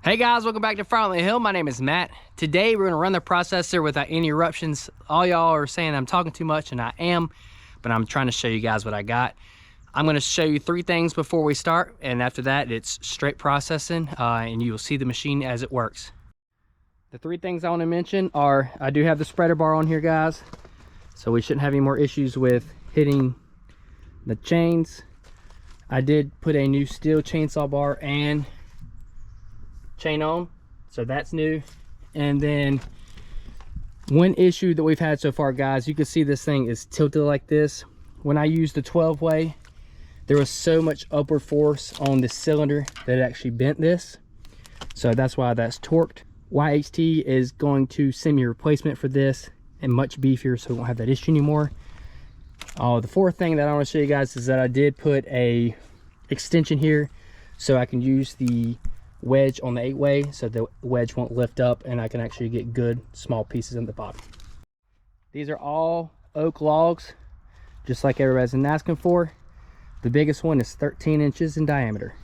Hey guys, welcome back to Firewood Hill. My name is Matt. Today we're going to run the processor without any eruptions. All y'all are saying I'm talking too much, and I am, but I'm trying to show you guys what I got. I'm going to show you three things before we start, and after that it's straight processing, and you will see the machine as it works. The three things I want to mention are, I do have the spreader bar on here, guys, so we shouldn't have any more issues with hitting the chains. I did put a new steel chainsaw bar and chain on, so that's new. And then one issue that we've had so far, guys, you can see this thing is tilted like this. When I used the 12-way, there was so much upward force on the cylinder that it actually bent this, so that's why that's torqued. YHT is going to send me a replacement for this and much beefier, so we won't have that issue anymore. The fourth thing that I want to show you guys is that I did put a extension here so I can use the wedge on the 8-way, so the wedge won't lift up and I can actually get good small pieces in the bottom. These are all oak logs, just like everybody's been asking for. The biggest one is 13 inches in diameter.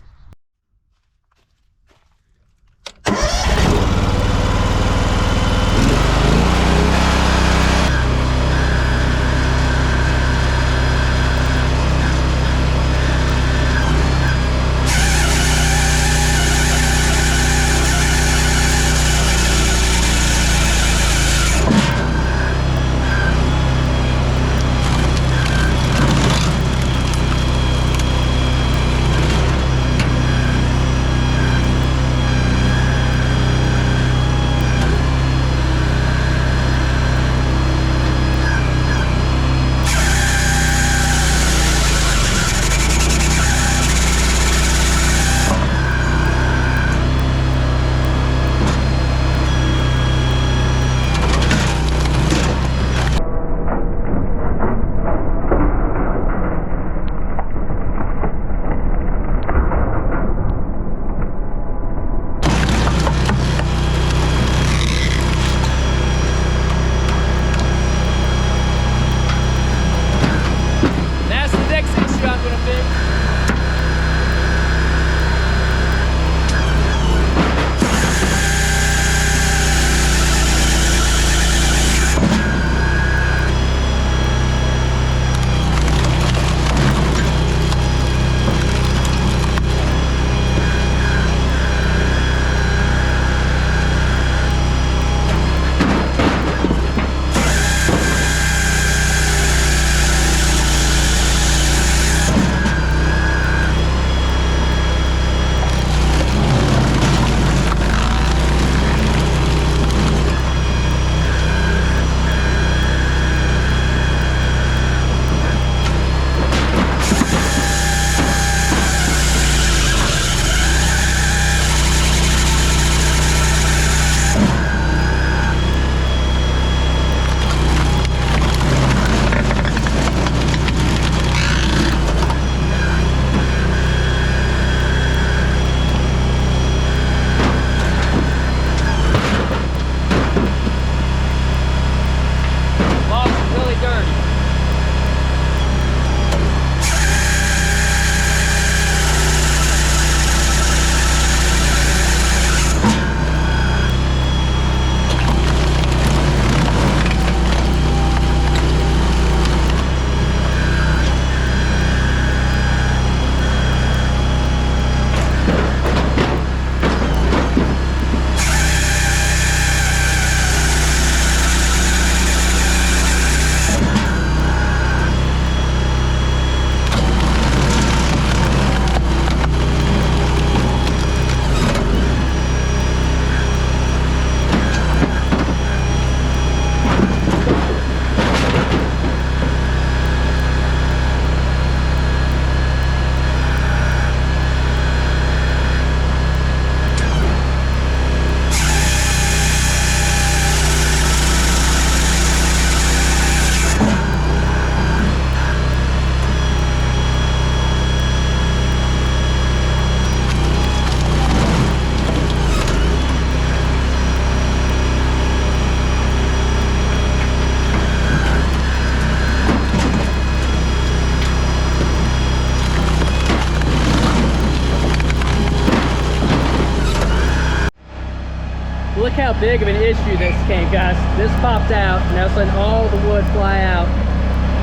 how big of an issue this came, guys. This popped out, and that's letting all the wood fly out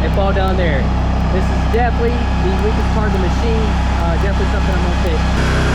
and fall down there. This is definitely the weakest part of the machine. Definitely something I'm gonna fix.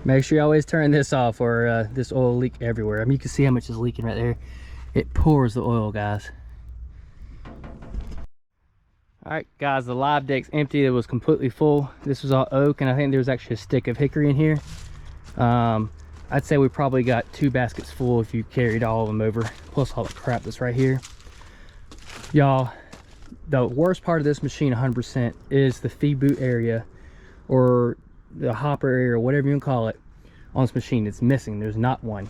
Make sure you always turn this off, or this oil will leak everywhere. I mean, you can see how much is leaking right there. It pours the oil, guys. All right, guys, the live deck's empty. It was completely full. This was all oak, and I think there was actually a stick of hickory in here. I'd say we probably got 2 baskets full if you carried all of them over, plus all the crap that's right here. Y'all, the worst part of this machine 100% is the feed boot area, or the hopper area, or whatever you can call it, on this machine. It's missing. There's not one.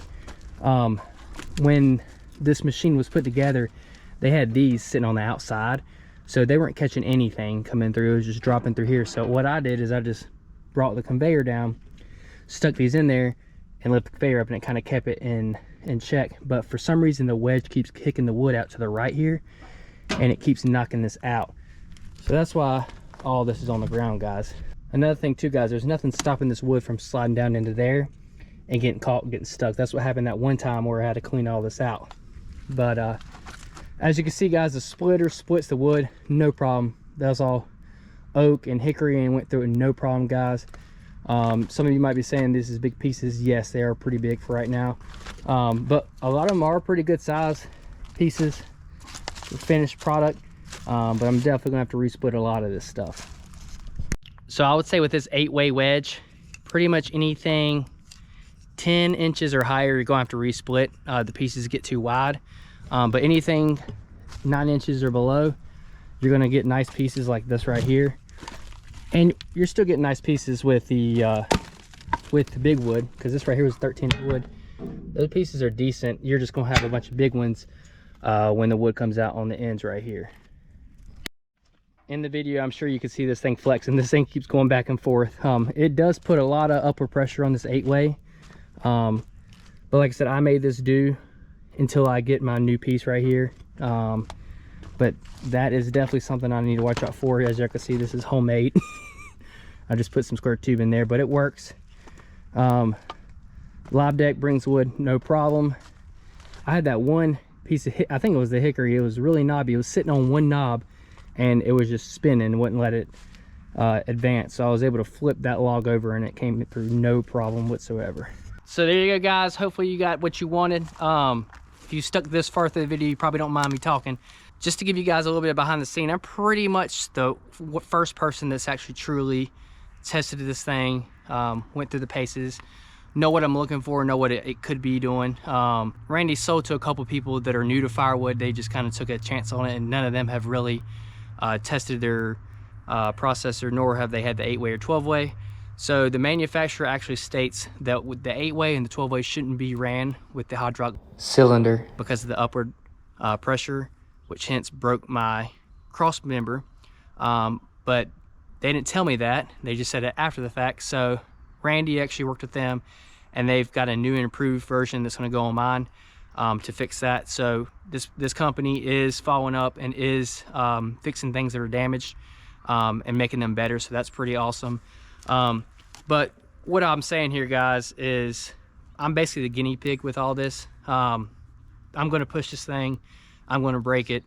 When this machine was put together, they had these sitting on the outside, so they weren't catching anything coming through. It was just dropping through here. So what I did is I just brought the conveyor down, stuck these in there, and lift the conveyor up, and it kind of kept it in check. But for some reason the wedge keeps kicking the wood out to the right here, and it keeps knocking this out. So that's why all this is on the ground, guys. Another thing too, guys, there's nothing stopping this wood from sliding down into there and getting caught and getting stuck. That's what happened that one time where I had to clean all this out. But as you can see, guys, the splitter splits the wood, no problem. That was all oak and hickory and went through it no problem, guys. Some of you might be saying this is big pieces. Yes, they are pretty big for right now, but a lot of them are pretty good size pieces, the finished product. But I'm definitely gonna have to resplit a lot of this stuff. So I would say with this 8-way wedge, pretty much anything 10 inches or higher, you're gonna have to resplit. The pieces get too wide, but anything 9 inches or below, you're gonna get nice pieces like this right here. And you're still getting nice pieces with the big wood, because this right here was 13-inch wood. Those pieces are decent. You're just gonna have a bunch of big ones when the wood comes out on the ends right here. In the video, I'm sure you can see this thing flex, and this thing keeps going back and forth. It does put a lot of upward pressure on this 8-way, but like I said, I made this do until I get my new piece right here. But that is definitely something I need to watch out for. As you can see, this is homemade. I just put some square tube in there, but it works. Live deck brings wood, no problem. I had that one piece of, I think it was the hickory. It was really knobby. It was sitting on one knob, and it was just spinning and wouldn't let it advance. So I was able to flip that log over, and it came through no problem whatsoever. So there you go, guys. Hopefully you got what you wanted. If you stuck this far through the video, you probably don't mind me talking. Just to give you guys a little bit of behind the scene, I'm pretty much the first person that's actually truly tested this thing, went through the paces, know what I'm looking for, know what it could be doing. Randy sold to a couple people that are new to Firewood. They just kind of took a chance on it, and none of them have really tested their processor, nor have they had the 8-way or 12-way. So the manufacturer actually states that with the 8-way and the 12-way shouldn't be ran with the hydraulic cylinder because of the upward pressure, which hence broke my cross member. But they didn't tell me that. They just said it after the fact. So Randy actually worked with them, and they've got a new and improved version that's going to go on mine to fix that. So this company is following up and is fixing things that are damaged and making them better. So that's pretty awesome. But what I'm saying here, guys, is I'm basically the guinea pig with all this. I'm going to push this thing. I'm going to break it.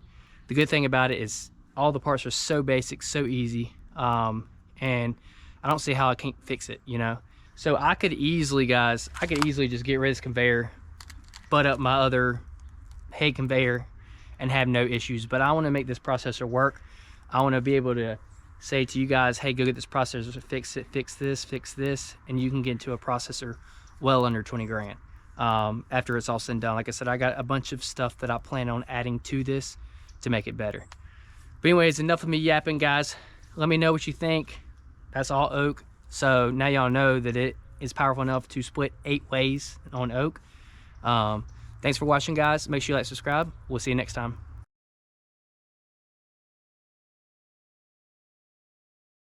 The good thing about it is all the parts are so basic, so easy, and I don't see how I can't fix it, you know. So I could easily, guys, just get rid of this conveyor, butt up my other hay conveyor, and have no issues. But I want to make this processor work. I want to be able to say to you guys, hey, go get this processor, fix it, fix this, and you can get into a processor well under 20 grand after it's all said and done. Like I said, I got a bunch of stuff that I plan on adding to this to make it better. But anyways, enough of me yapping, guys. Let me know what you think. That's all oak, so now y'all know that it is powerful enough to split 8 ways on oak. Thanks for watching, guys. Make sure you like, subscribe. We'll see you next time.